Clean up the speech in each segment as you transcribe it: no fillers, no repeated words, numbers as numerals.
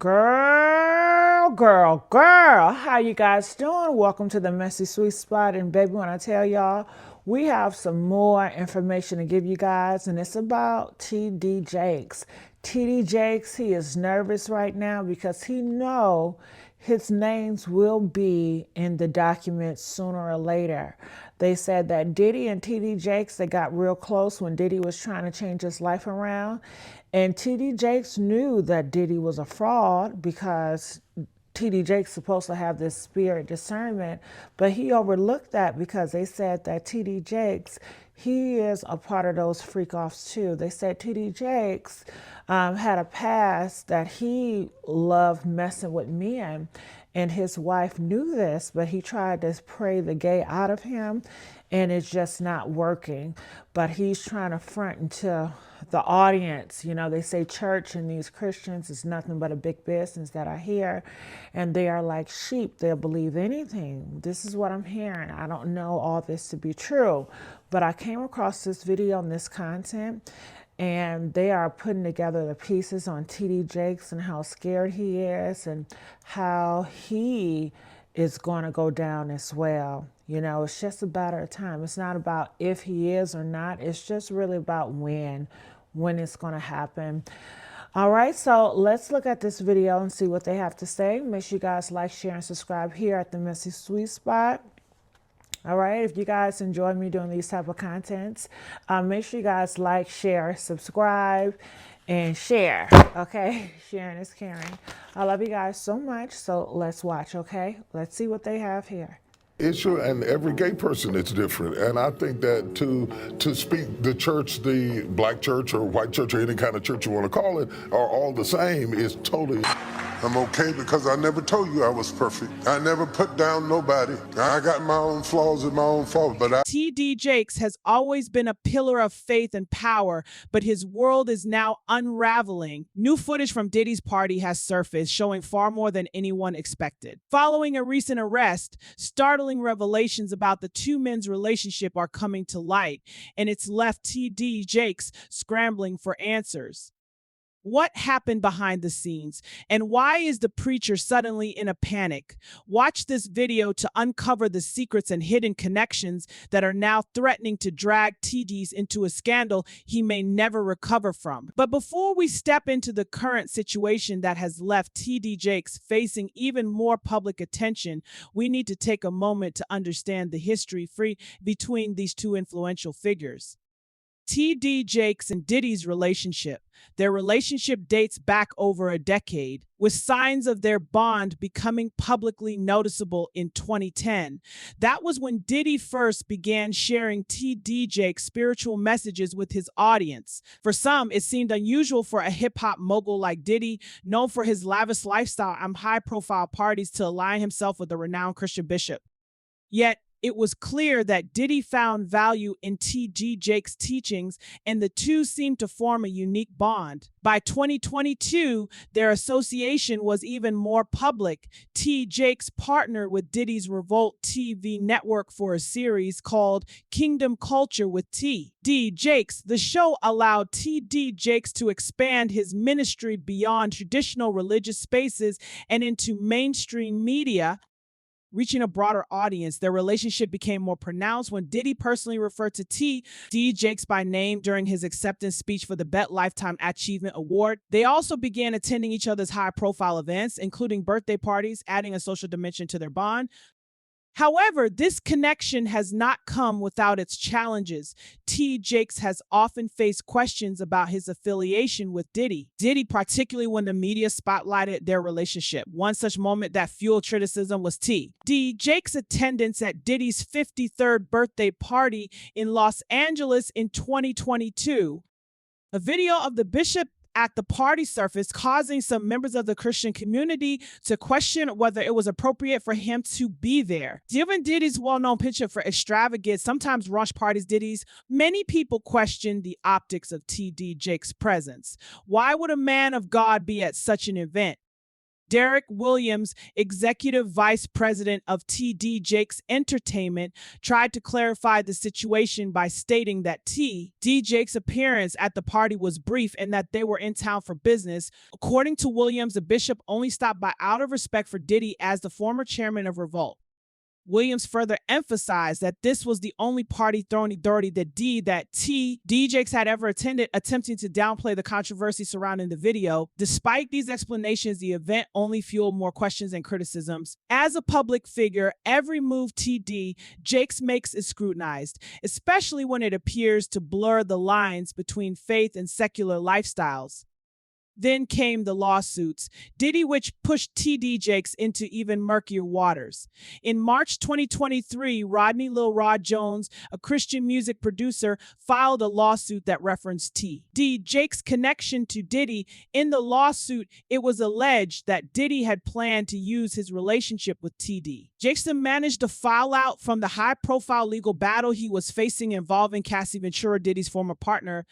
Girl, how you guys doing? Welcome to the Messy Sweet Spot. And baby, when I tell y'all, we have some more information to give you guys, and it's about T.D. Jakes. T.D. Jakes, he is nervous right now because he know his names will be in the documents sooner or later. They said that Diddy and T.D. Jakes, they got real close when Diddy was trying to change his life around. And T.D. Jakes knew that Diddy was a fraud because T.D. Jakes supposed to have this spirit discernment, but he overlooked that because they said that T.D. Jakes, he is a part of those freak offs too. They said T.D. Jakes had a past that he loved messing with men, and his wife knew this, but he tried to pray the gay out of him, and it's just not working. But he's trying to front into the audience. You know, they say church and these Christians is nothing but a big business that I hear, and they are like sheep. They'll believe anything. This is what I'm hearing. I don't know all this to be true, but I came across this video on this content, and they are putting together the pieces on T.D. Jakes and how scared he is and how he is going to go down as well. You know, it's just a matter of time. It's not about if he is or not. It's just really about when it's going to happen. All right, so let's look at this video and see what they have to say. Make sure you guys like, share, and subscribe here at the Messy Sweet Spot. All right, if you guys enjoy me doing these type of contents, make sure you guys like, share, subscribe, and share. Okay, sharing is caring. I love you guys so much. So let's watch. Okay, let's see what they have here. Issue, and every gay person is different, and I think that to speak the church, the black church or white church or any kind of church you want to call it, are all the same is totally. I'm okay because I never told you I was perfect. I never put down nobody. I got my own flaws and my own faults, but T.D. Jakes has always been a pillar of faith and power, but his world is now unraveling. New footage from Diddy's party has surfaced, showing far more than anyone expected. Following a recent arrest, startling revelations about the two men's relationship are coming to light, and it's left T.D. Jakes scrambling for answers. What happened behind the scenes, and why is the preacher suddenly in a panic? Watch this video to uncover the secrets and hidden connections that are now threatening to drag TD's into a scandal he may never recover from. But before we step into the current situation that has left TD Jakes facing even more public attention, we need to take a moment to understand the history between these two influential figures. T.D. Jakes and Diddy's relationship. Their relationship dates back over a decade, with signs of their bond becoming publicly noticeable in 2010. That was when Diddy first began sharing T.D. Jakes' spiritual messages with his audience. For some, it seemed unusual for a hip-hop mogul like Diddy, known for his lavish lifestyle and high-profile parties, to align himself with a renowned Christian bishop. Yet, it was clear that Diddy found value in T.D. Jakes' teachings, and the two seemed to form a unique bond. By 2022, their association was even more public. T. Jakes partnered with Diddy's Revolt TV network for a series called Kingdom Culture with T.D. Jakes. The show allowed T.D. Jakes to expand his ministry beyond traditional religious spaces and into mainstream media, reaching a broader audience. Their relationship became more pronounced when Diddy personally referred to T.D. Jakes by name during his acceptance speech for the BET Lifetime Achievement Award. They also began attending each other's high-profile events, including birthday parties, adding a social dimension to their bond. However, this connection has not come without its challenges. T. Jakes has often faced questions about his affiliation with Diddy, particularly when the media spotlighted their relationship. One such moment that fueled criticism was T.D. Jakes' attendance at Diddy's 53rd birthday party in Los Angeles in 2022. A video of the bishop at the party surfaced, causing some members of the Christian community to question whether it was appropriate for him to be there. Given Diddy's well-known penchant for extravagant, sometimes rush parties, many people question the optics of T.D. Jakes' presence. Why would a man of God be at such an event? Derek Williams, executive vice president of TD Jakes Entertainment, tried to clarify the situation by stating that TD Jakes' appearance at the party was brief and that they were in town for business. According to Williams, the bishop only stopped by out of respect for Diddy as the former chairman of Revolt. Williams further emphasized that this was the only party throwing dirty that TD Jakes had ever attended, attempting to downplay the controversy surrounding the video. Despite these explanations, the event only fueled more questions and criticisms. As a public figure, every move TD Jakes makes is scrutinized, especially when it appears to blur the lines between faith and secular lifestyles. Then came the lawsuits, Diddy, which pushed TD Jakes into even murkier waters. In March 2023, Rodney Lil Rod Jones, a Christian music producer, filed a lawsuit that referenced TD Jakes' connection to Diddy. In the lawsuit, it was alleged that Diddy had planned to use his relationship with TD Jakes to manage the fallout from the high-profile legal battle he was facing involving Cassie Ventura, Diddy's former partner.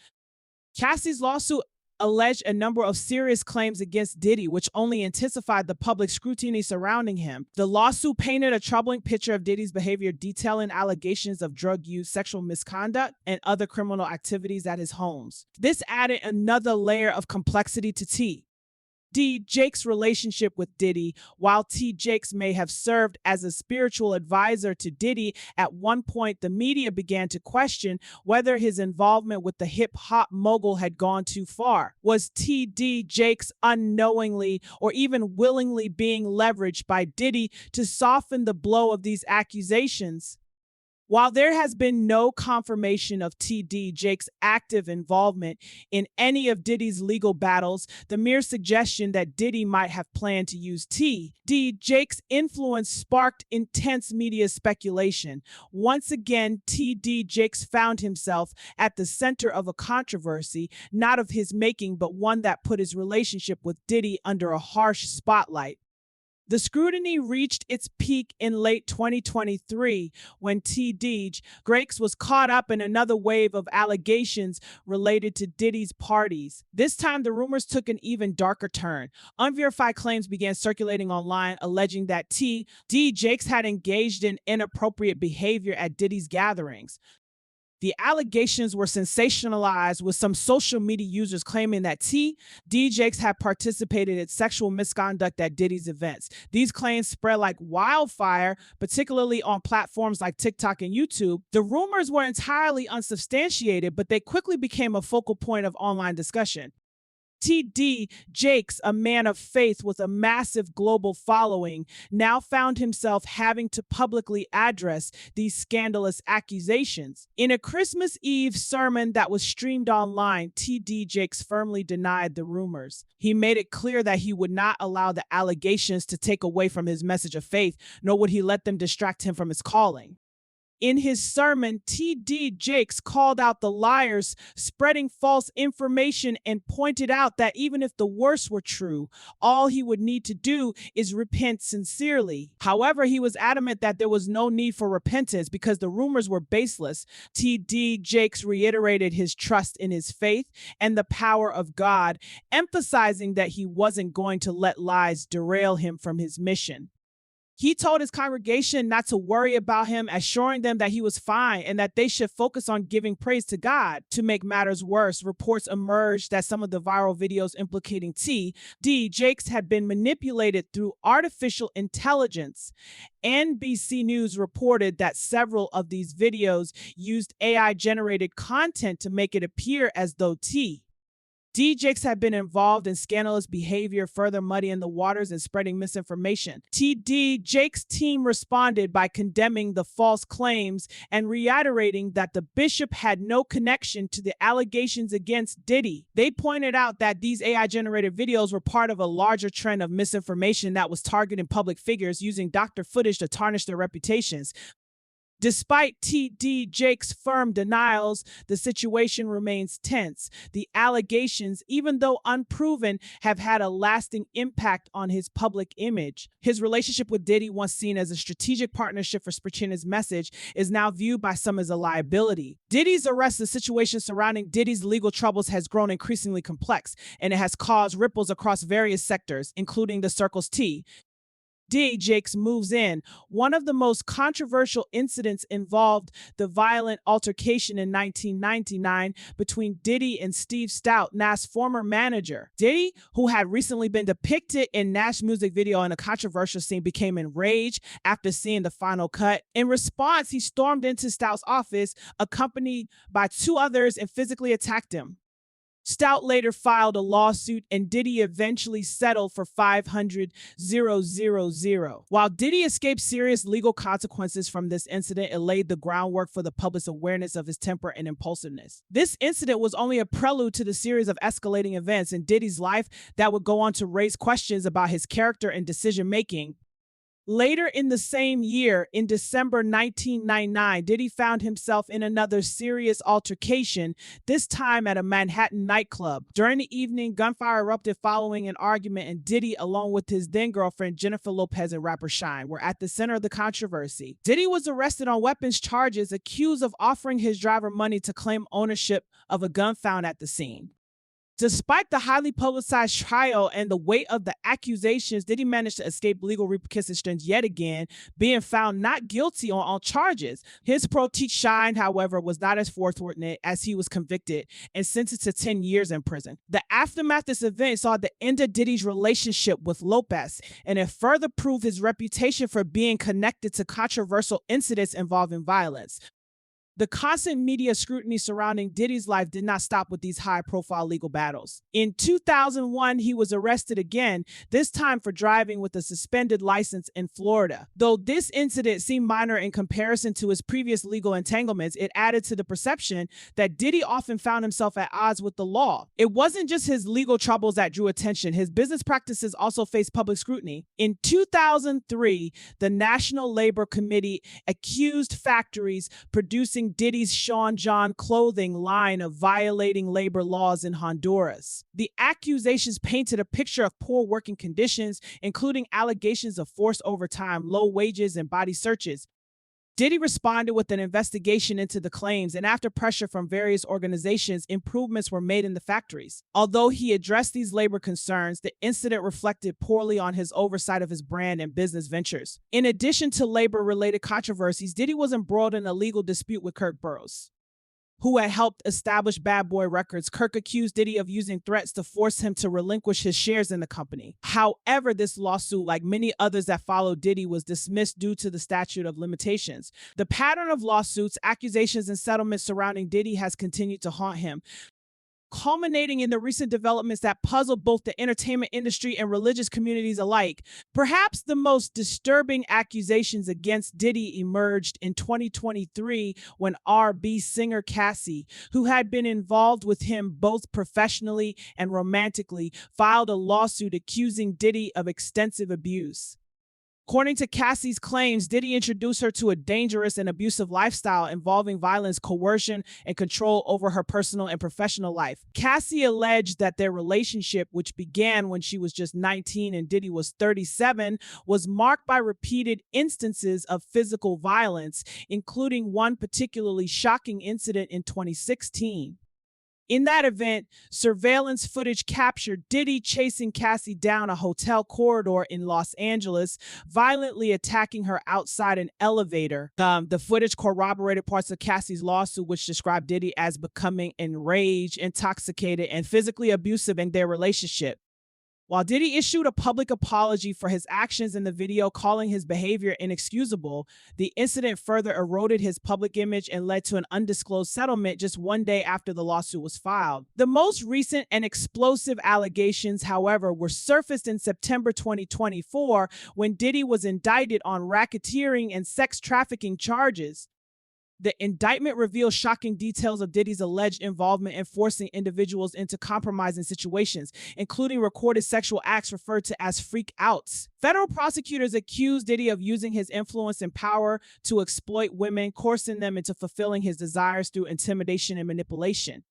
Cassie's lawsuit alleged a number of serious claims against Diddy, which only intensified the public scrutiny surrounding him. The lawsuit painted a troubling picture of Diddy's behavior, detailing allegations of drug use, sexual misconduct, and other criminal activities at his homes. This added another layer of complexity to TD Jakes' relationship with Diddy. While TD Jakes may have served as a spiritual advisor to Diddy, at one point the media began to question whether his involvement with the hip-hop mogul had gone too far. Was TD Jakes unknowingly or even willingly being leveraged by Diddy to soften the blow of these accusations? While there has been no confirmation of TD Jakes' active involvement in any of Diddy's legal battles, the mere suggestion that Diddy might have planned to use TD Jakes' influence sparked intense media speculation. Once again, TD Jakes found himself at the center of a controversy, not of his making, but one that put his relationship with Diddy under a harsh spotlight. The scrutiny reached its peak in late 2023 when TD Jakes was caught up in another wave of allegations related to Diddy's parties. This time, the rumors took an even darker turn. Unverified claims began circulating online alleging that TD Jakes had engaged in inappropriate behavior at Diddy's gatherings. The allegations were sensationalized, with some social media users claiming that TD Jakes had participated in sexual misconduct at Diddy's events. These claims spread like wildfire, particularly on platforms like TikTok and YouTube. The rumors were entirely unsubstantiated, but they quickly became a focal point of online discussion. TD Jakes, a man of faith with a massive global following, now found himself having to publicly address these scandalous accusations. In a Christmas Eve sermon that was streamed online, TD Jakes firmly denied the rumors. He made it clear that he would not allow the allegations to take away from his message of faith, nor would he let them distract him from his calling. In his sermon, TD Jakes called out the liars spreading false information and pointed out that even if the worst were true, all he would need to do is repent sincerely. However, he was adamant that there was no need for repentance because the rumors were baseless. TD Jakes reiterated his trust in his faith and the power of God, emphasizing that he wasn't going to let lies derail him from his mission. He told his congregation not to worry about him, assuring them that he was fine and that they should focus on giving praise to God. To make matters worse, reports emerged that some of the viral videos implicating TD Jakes had been manipulated through artificial intelligence. NBC News reported that several of these videos used AI-generated content to make it appear as though TD Jakes had been involved in scandalous behavior, further muddying the waters and spreading misinformation. TD Jakes' team responded by condemning the false claims and reiterating that the bishop had no connection to the allegations against Diddy. They pointed out that these AI-generated videos were part of a larger trend of misinformation that was targeting public figures using doctored footage to tarnish their reputations. Despite T.D. Jake's firm denials, the situation remains tense. The allegations, even though unproven, have had a lasting impact on his public image. His relationship with Diddy, once seen as a strategic partnership for spreading his message, is now viewed by some as a liability. Diddy's arrest, the situation surrounding Diddy's legal troubles has grown increasingly complex, and it has caused ripples across various sectors, including the Circle's T. D. Jakes moves in. One of the most controversial incidents involved the violent altercation in 1999 between Diddy and Steve Stout, Nas' former manager. Diddy, who had recently been depicted in Nas' music video in a controversial scene, became enraged after seeing the final cut. In response, he stormed into Stout's office, accompanied by two others, and physically attacked him. Stout later filed a lawsuit, and Diddy eventually settled for $500,000. While Diddy escaped serious legal consequences from this incident, it laid the groundwork for the public's awareness of his temper and impulsiveness. This incident was only a prelude to the series of escalating events in Diddy's life that would go on to raise questions about his character and decision-making. Later in the same year, in December 1999, Diddy found himself in another serious altercation, this time at a Manhattan nightclub. During the evening, gunfire erupted following an argument, and Diddy, along with his then-girlfriend Jennifer Lopez and rapper Shine, were at the center of the controversy. Diddy was arrested on weapons charges, accused of offering his driver money to claim ownership of a gun found at the scene. Despite the highly publicized trial and the weight of the accusations, Diddy managed to escape legal repercussions yet again, being found not guilty on all charges. His protege Shine, however, was not as forthright as he was convicted and sentenced to 10 years in prison. The aftermath of this event saw the end of Diddy's relationship with Lopez, and it further proved his reputation for being connected to controversial incidents involving violence. The constant media scrutiny surrounding Diddy's life did not stop with these high-profile legal battles. In 2001, he was arrested again, this time for driving with a suspended license in Florida. Though this incident seemed minor in comparison to his previous legal entanglements, it added to the perception that Diddy often found himself at odds with the law. It wasn't just his legal troubles that drew attention. His business practices also faced public scrutiny. In 2003, the National Labor Committee accused factories producing Diddy's Sean John clothing line of violating labor laws in Honduras. The accusations painted a picture of poor working conditions, including allegations of forced overtime, low wages, and body searches. Diddy responded with an investigation into the claims, and after pressure from various organizations, improvements were made in the factories. Although he addressed these labor concerns, the incident reflected poorly on his oversight of his brand and business ventures. In addition to labor-related controversies, Diddy was embroiled in a legal dispute with Kirk Burroughs, who had helped establish Bad Boy Records. Kirk accused Diddy of using threats to force him to relinquish his shares in the company. However, this lawsuit, like many others that followed Diddy, was dismissed due to the statute of limitations. The pattern of lawsuits, accusations, and settlements surrounding Diddy has continued to haunt him, culminating in the recent developments that puzzled both the entertainment industry and religious communities alike. Perhaps the most disturbing accusations against Diddy emerged in 2023 when R&B singer Cassie, who had been involved with him both professionally and romantically, filed a lawsuit accusing Diddy of extensive abuse. According to Cassie's claims, Diddy introduced her to a dangerous and abusive lifestyle involving violence, coercion, and control over her personal and professional life. Cassie alleged that their relationship, which began when she was just 19 and Diddy was 37, was marked by repeated instances of physical violence, including one particularly shocking incident in 2016. In that event, surveillance footage captured Diddy chasing Cassie down a hotel corridor in Los Angeles, violently attacking her outside an elevator. The footage corroborated parts of Cassie's lawsuit, which described Diddy as becoming enraged, intoxicated, and physically abusive in their relationship. While Diddy issued a public apology for his actions in the video, calling his behavior inexcusable, the incident further eroded his public image and led to an undisclosed settlement just one day after the lawsuit was filed. The most recent and explosive allegations, however, were surfaced in September 2024 when Diddy was indicted on racketeering and sex trafficking charges. The indictment reveals shocking details of Diddy's alleged involvement in forcing individuals into compromising situations, including recorded sexual acts referred to as freak outs. Federal prosecutors accused Diddy of using his influence and power to exploit women, coercing them into fulfilling his desires through intimidation and manipulation.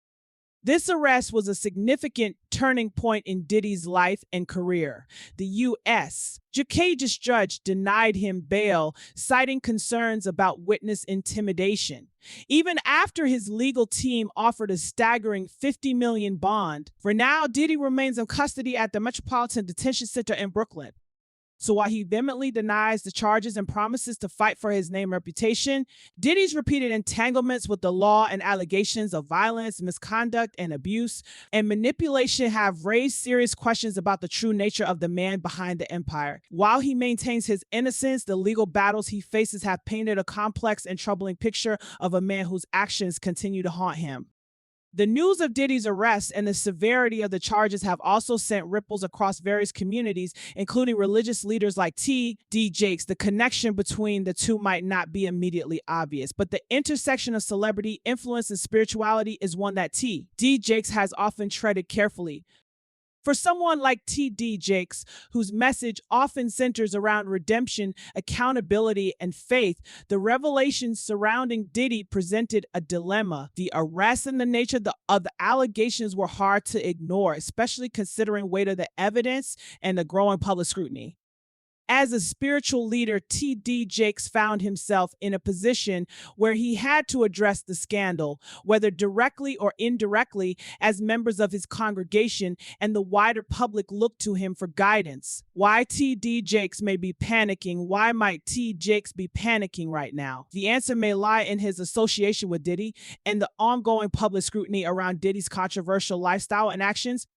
This arrest was a significant turning point in Diddy's life and career. The U.S. Judicial judge denied him bail, citing concerns about witness intimidation. Even after his legal team offered a staggering $50 million bond, for now, Diddy remains in custody at the Metropolitan Detention Center in Brooklyn. So while he vehemently denies the charges and promises to fight for his name and reputation, Diddy's repeated entanglements with the law and allegations of violence, misconduct, and abuse and manipulation have raised serious questions about the true nature of the man behind the empire. While he maintains his innocence, the legal battles he faces have painted a complex and troubling picture of a man whose actions continue to haunt him. The news of Diddy's arrest and the severity of the charges have also sent ripples across various communities, including religious leaders like T.D. Jakes. The connection between the two might not be immediately obvious, but the intersection of celebrity, influence, and spirituality is one that T.D. Jakes has often treaded carefully. For someone like T.D. Jakes, whose message often centers around redemption, accountability, and faith, the revelations surrounding Diddy presented a dilemma. The arrest and the nature of the allegations were hard to ignore, especially considering weight of the evidence and the growing public scrutiny. As a spiritual leader, T.D. Jakes found himself in a position where he had to address the scandal, whether directly or indirectly, as members of his congregation and the wider public looked to him for guidance. Why T.D. Jakes may be panicking? Why might T. Jakes be panicking right now? The answer may lie in his association with Diddy and the ongoing public scrutiny around Diddy's controversial lifestyle and actions.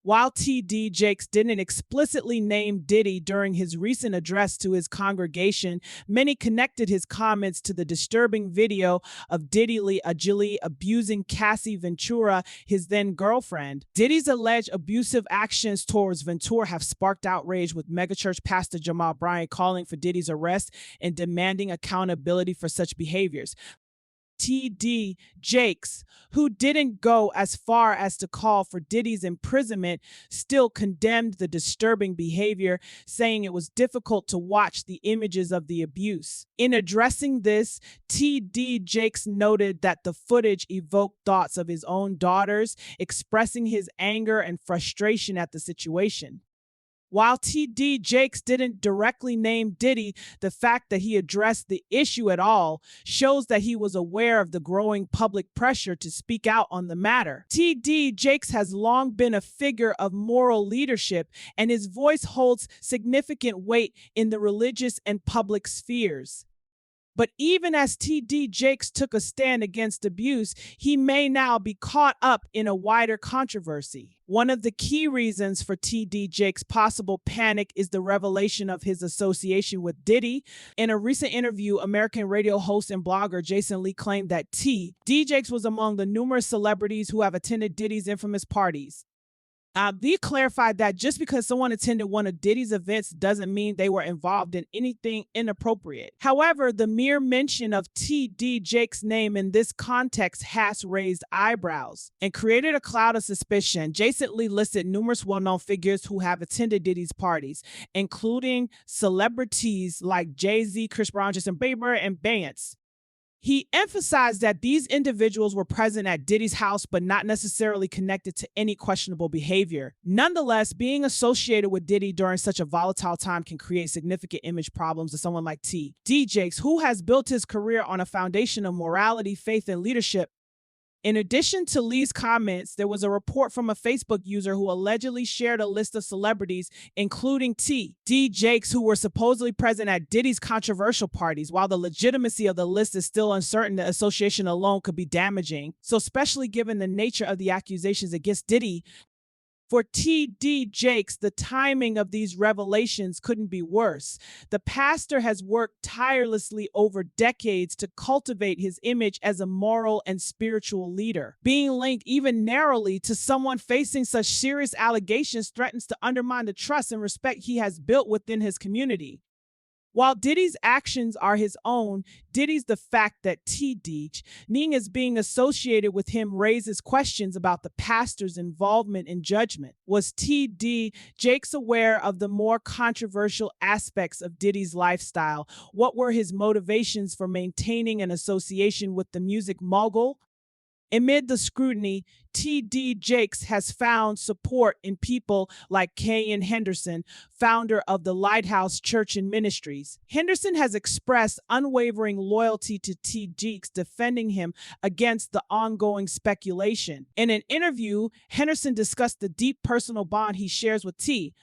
While T.D. Jakes didn't explicitly name Diddy during his recent address to his congregation, many connected his comments to the disturbing video of Diddy allegedly abusing Cassie Ventura, his then-girlfriend. Diddy's alleged abusive actions towards Ventura have sparked outrage, with megachurch pastor Jamal Bryant calling for Diddy's arrest and demanding accountability for such behaviors. T.D. Jakes, who didn't go as far as to call for Diddy's imprisonment, still condemned the disturbing behavior, saying it was difficult to watch the images of the abuse. In addressing this, T.D. Jakes noted that the footage evoked thoughts of his own daughters, expressing his anger and frustration at the situation. While T.D. Jakes didn't directly name Diddy, the fact that he addressed the issue at all shows that he was aware of the growing public pressure to speak out on the matter. T.D. Jakes has long been a figure of moral leadership, and his voice holds significant weight in the religious and public spheres. But even as T.D. Jakes took a stand against abuse, he may now be caught up in a wider controversy. One of the key reasons for T.D. Jakes' possible panic is the revelation of his association with Diddy. In a recent interview, American radio host and blogger Jason Lee claimed that T.D. Jakes was among the numerous celebrities who have attended Diddy's infamous parties. Lee clarified that just because someone attended one of Diddy's events doesn't mean they were involved in anything inappropriate. However, the mere mention of T.D. Jakes' name in this context has raised eyebrows and created a cloud of suspicion. Jason Lee listed numerous well-known figures who have attended Diddy's parties, including celebrities like Jay-Z, Chris Brown, Justin Bieber, and Vance. He emphasized that these individuals were present at Diddy's house, but not necessarily connected to any questionable behavior. Nonetheless, being associated with Diddy during such a volatile time can create significant image problems to someone like T.D. Jakes, who has built his career on a foundation of morality, faith, and leadership. In addition to Lee's comments, there was a report from a Facebook user who allegedly shared a list of celebrities, including T.D. Jakes, who were supposedly present at Diddy's controversial parties. While the legitimacy of the list is still uncertain, the association alone could be damaging. So especially given the nature of the accusations against Diddy, for T.D. Jakes, the timing of these revelations couldn't be worse. The pastor has worked tirelessly over decades to cultivate his image as a moral and spiritual leader. Being linked even narrowly to someone facing such serious allegations threatens to undermine the trust and respect he has built within his community. While Diddy's actions are his own, Diddy's the fact that Ning is being associated with him raises questions about the pastor's involvement in judgment. Was T.D. Jakes aware of the more controversial aspects of Diddy's lifestyle? What were his motivations for maintaining an association with the music mogul? Amid the scrutiny, T.D. Jakes has found support in people like K.N. Henderson, founder of the Lighthouse Church and Ministries. Henderson has expressed unwavering loyalty to T. Jakes, defending him against the ongoing speculation. In an interview, Henderson discussed the deep personal bond he shares with T.D.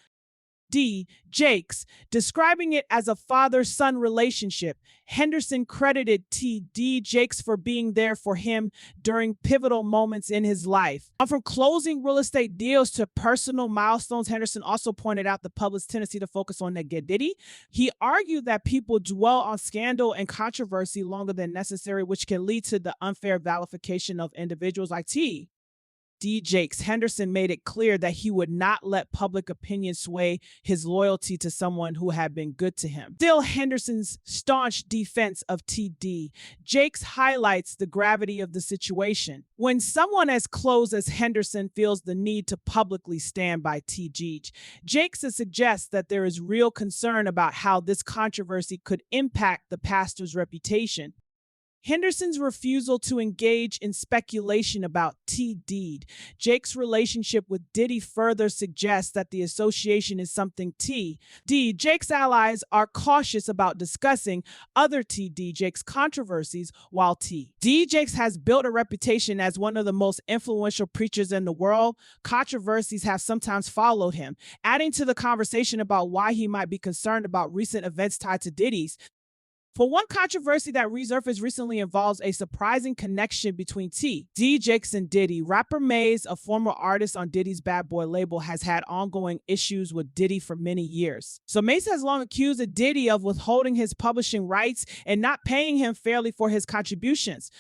Jakes, describing it as a father-son relationship. Henderson credited T.D. Jakes for being there for him during pivotal moments in his life. From closing real estate deals to personal milestones, Henderson also pointed out the public's tendency to focus on Diddy. He argued that people dwell on scandal and controversy longer than necessary, which can lead to the unfair vilification of individuals like T.D. Jakes. Henderson made it clear that he would not let public opinion sway his loyalty to someone who had been good to him. Still, Henderson's staunch defense of T.D. Jakes highlights the gravity of the situation. When someone as close as Henderson feels the need to publicly stand by T.D. Jakes suggests that there is real concern about how this controversy could impact the pastor's reputation. Henderson's refusal to engage in speculation about T.D. Jakes' relationship with Diddy further suggests that the association is something T.D. Jakes' allies are cautious about discussing other T.D. Jakes controversies, while T.D. Jakes has built a reputation as one of the most influential preachers in the world. Controversies have sometimes followed him, adding to the conversation about why he might be concerned about recent events tied to Diddy's. For one controversy that resurfaced recently involves a surprising connection between T.D. Jakes and Diddy. Rapper Maze, a former artist on Diddy's Bad Boy label, has had ongoing issues with Diddy for many years. So Maze has long accused Diddy of withholding his publishing rights and not paying him fairly for his contributions.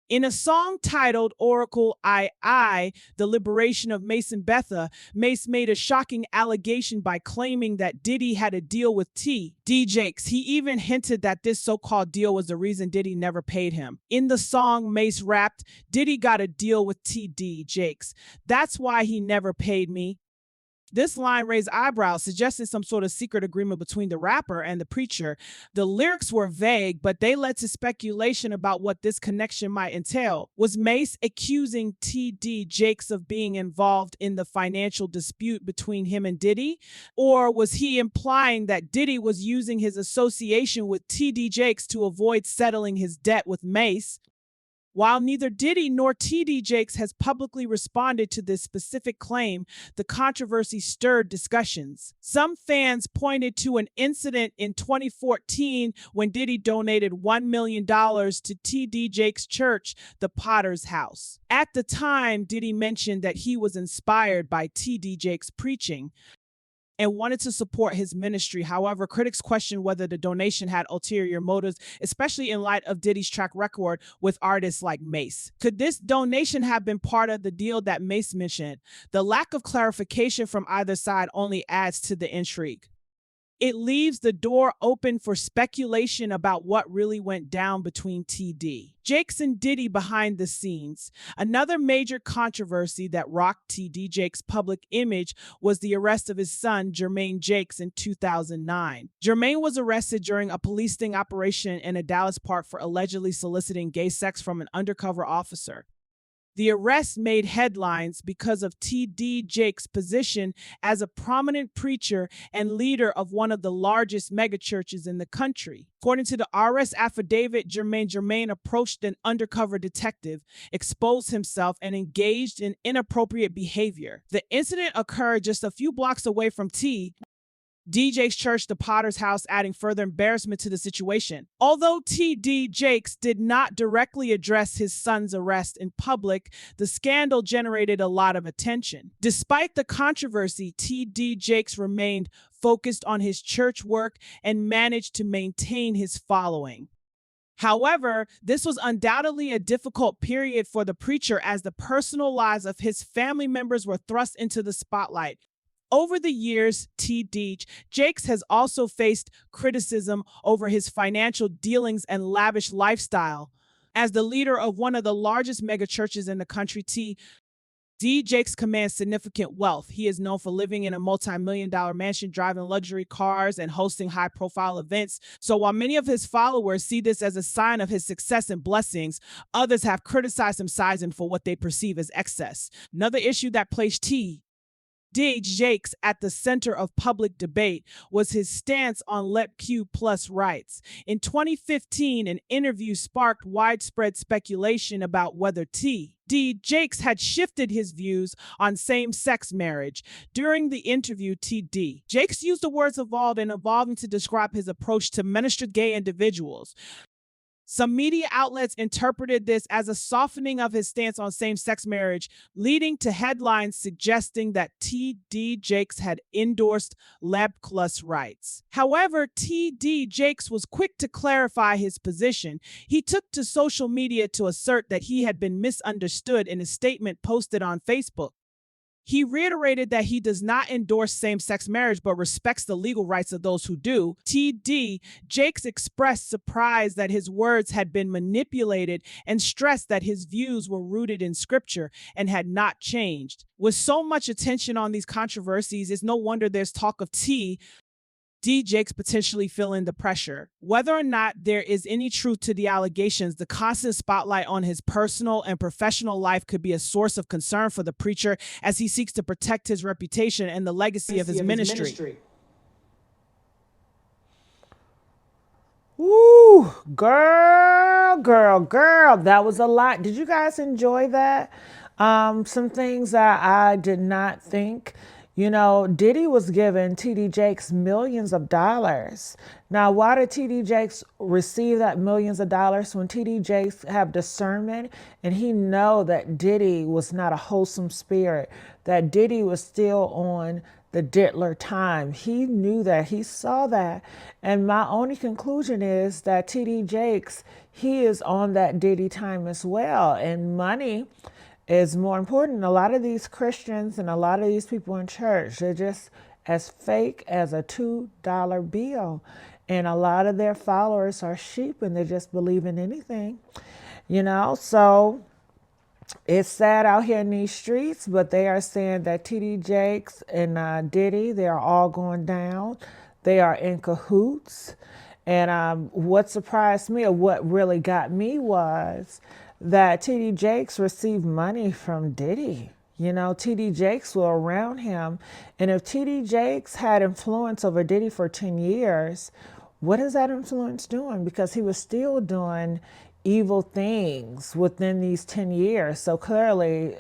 In a song titled Oracle I, The Liberation of Mason Betha, Mace made a shocking allegation by claiming that Diddy had a deal with T.D. Jakes. He even hinted that this so-called deal was the reason Diddy never paid him. In the song, Mace rapped, "Diddy got a deal with T.D. Jakes. That's why he never paid me." This line raised eyebrows, suggesting some sort of secret agreement between the rapper and the preacher. The lyrics were vague, but they led to speculation about what this connection might entail. Was Mace accusing T.D. Jakes of being involved in the financial dispute between him and Diddy? Or was he implying that Diddy was using his association with T.D. Jakes to avoid settling his debt with Mace? While neither Diddy nor T.D. Jakes has publicly responded to this specific claim, the controversy stirred discussions. Some fans pointed to an incident in 2014 when Diddy donated $1 million to T.D. Jakes' church, the Potter's House. At the time, Diddy mentioned that he was inspired by T.D. Jakes' preaching and wanted to support his ministry. However, critics questioned whether the donation had ulterior motives, especially in light of Diddy's track record with artists like Mace. Could this donation have been part of the deal that Mace mentioned? The lack of clarification from either side only adds to the intrigue. It leaves the door open for speculation about what really went down between T.D. Jakes and Diddy behind the scenes. Another major controversy that rocked T.D. Jakes' public image was the arrest of his son, Jermaine Jakes, in 2009. Jermaine was arrested during a police sting operation in a Dallas park for allegedly soliciting gay sex from an undercover officer. The arrest made headlines because of T.D. Jakes' position as a prominent preacher and leader of one of the largest megachurches in the country. According to the arrest affidavit, Jermaine approached an undercover detective, exposed himself, and engaged in inappropriate behavior. The incident occurred just a few blocks away from T.D. Jakes' church, the Potter's House, adding further embarrassment to the situation. Although T.D. Jakes did not directly address his son's arrest in public, the scandal generated a lot of attention. Despite the controversy, T.D. Jakes remained focused on his church work and managed to maintain his following. However, this was undoubtedly a difficult period for the preacher as the personal lives of his family members were thrust into the spotlight. Over the years, TD Jakes has also faced criticism over his financial dealings and lavish lifestyle. As the leader of one of the largest megachurches in the country, TD Jakes commands significant wealth. He is known for living in a multi-million-dollar mansion, driving luxury cars, and hosting high-profile events. So while many of his followers see this as a sign of his success and blessings, others have criticized him sizing for what they perceive as excess. Another issue that placed TD Jakes at the center of public debate was his stance on LGBTQ plus rights. In 2015, an interview sparked widespread speculation about whether TD Jakes had shifted his views on same-sex marriage. During the interview, TD Jakes used the words evolved and evolving to describe his approach to minister gay individuals. Some media outlets interpreted this as a softening of his stance on same-sex marriage, leading to headlines suggesting that TD Jakes had endorsed LGBTQ rights. However, TD Jakes was quick to clarify his position. He took to social media to assert that he had been misunderstood in a statement posted on Facebook. He reiterated that he does not endorse same-sex marriage but respects the legal rights of those who do. TD Jakes expressed surprise that his words had been manipulated and stressed that his views were rooted in scripture and had not changed. With so much attention on these controversies, it's no wonder there's talk of TD Jakes potentially feeling the pressure. Whether or not there is any truth to the allegations, the constant spotlight on his personal and professional life could be a source of concern for the preacher as he seeks to protect his reputation and the legacy of his ministry. Woo, girl, that was a lot. Did you guys enjoy that? Some things that I did not think. You know, Diddy was giving TD Jakes millions of dollars. Now, why did TD Jakes receive that millions of dollars? When TD Jakes have discernment and he know that Diddy was not a wholesome spirit, that Diddy was still on the diddler time. He knew that, he saw that. And my only conclusion is that TD Jakes, he is on that Diddy time as well. And money is more important. A lot of these Christians and a lot of these people in church, they're just as fake as a $2 bill. And a lot of their followers are sheep and they just believe in anything, you know? So it's sad out here in these streets, but they are saying that TD Jakes and Diddy, they are all going down. They are in cahoots. And what surprised me, or what really got me, was that TD Jakes received money from Diddy. You know, TD Jakes were around him. And if TD Jakes had influence over Diddy for 10 years, what is that influence doing? Because he was still doing evil things within these 10 years. So clearly,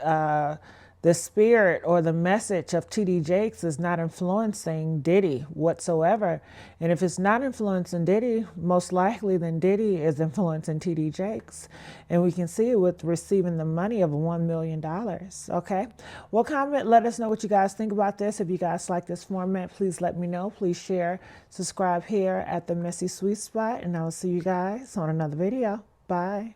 the spirit or the message of TD Jakes is not influencing Diddy whatsoever. And if it's not influencing Diddy, most likely then Diddy is influencing TD Jakes. And we can see it with receiving the money of $1 million. Okay. Well, comment, let us know what you guys think about this. If you guys like this format, please let me know. Please share, subscribe here at the Messy Sweet Spot, and I will see you guys on another video. Bye.